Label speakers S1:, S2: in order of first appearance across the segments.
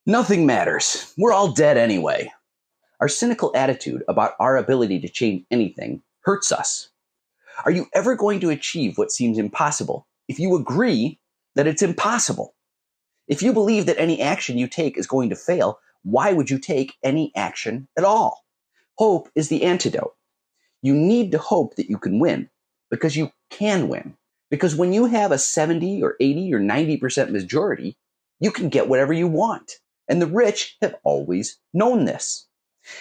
S1: Nothing matters. We're all dead anyway. Our cynical attitude about our ability to change anything hurts us. Are you ever going to achieve what seems impossible if you agree that it's impossible? If you believe that any action you take is going to fail, why would you take any action at all? Hope is the antidote. You need to hope that you can win because you can win. Because when you have a 70 or 80 or 90% majority, you can get whatever you want. And the rich have always known this.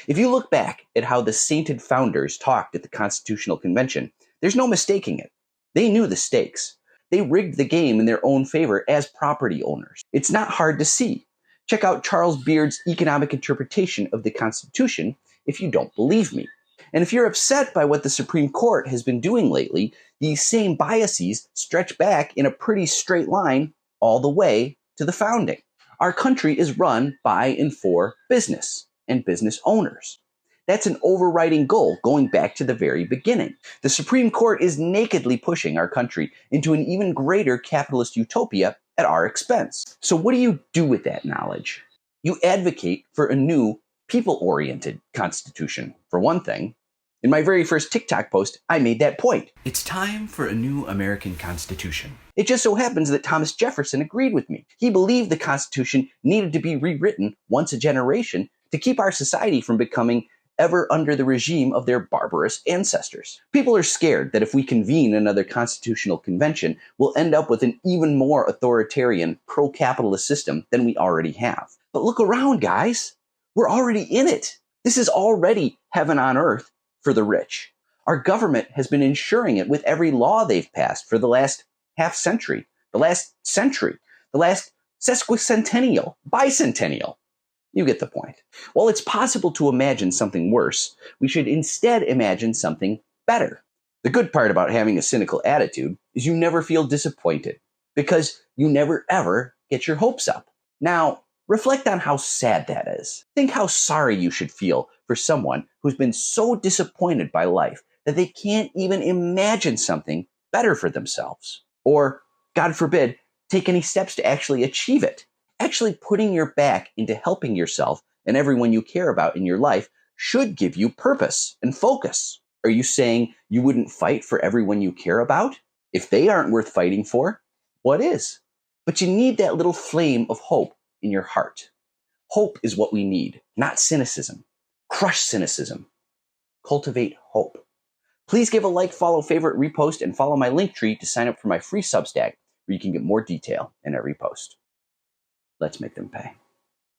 S1: If you look back at how the sainted founders talked at the Constitutional Convention, there's no mistaking it. They knew the stakes. They rigged the game in their own favor as property owners. It's not hard to see. Check out Charles Beard's economic interpretation of the Constitution if you don't believe me. And if you're upset by what the Supreme Court has been doing lately, these same biases stretch back in a pretty straight line all the way to the founding. Our country is run by and for business and business owners. That's an overriding goal going back to the very beginning. The Supreme Court is nakedly pushing our country into an even greater capitalist utopia at our expense. So what do you do with that knowledge? You advocate for a new people-oriented constitution, for one thing. In my very first TikTok post, I made that point. It's time for a new American Constitution. It just so happens that Thomas Jefferson agreed with me. He believed the Constitution needed to be rewritten once a generation to keep our society from becoming ever under the regime of their barbarous ancestors. People are scared that if we convene another constitutional convention, we'll end up with an even more authoritarian, pro-capitalist system than we already have. But look around, guys. We're already in it. This is already heaven on earth for the rich. Our government has been ensuring it with every law they've passed for the last half century, the last century, the last sesquicentennial, bicentennial. You get the point. While it's possible to imagine something worse, we should instead imagine something better. The good part about having a cynical attitude is you never feel disappointed because you never ever get your hopes up. Now, reflect on how sad that is. Think how sorry you should feel for someone who's been so disappointed by life that they can't even imagine something better for themselves. Or, God forbid, take any steps to actually achieve it. Actually putting your back into helping yourself and everyone you care about in your life should give you purpose and focus. Are you saying you wouldn't fight for everyone you care about? If they aren't worth fighting for, what is? But you need that little flame of hope in your heart. Hope is what we need, not cynicism. Crush cynicism. Cultivate hope. Please give a like, follow, favorite, repost, and follow my link tree to sign up for my free Substack, where you can get more detail in every post. Let's make them pay.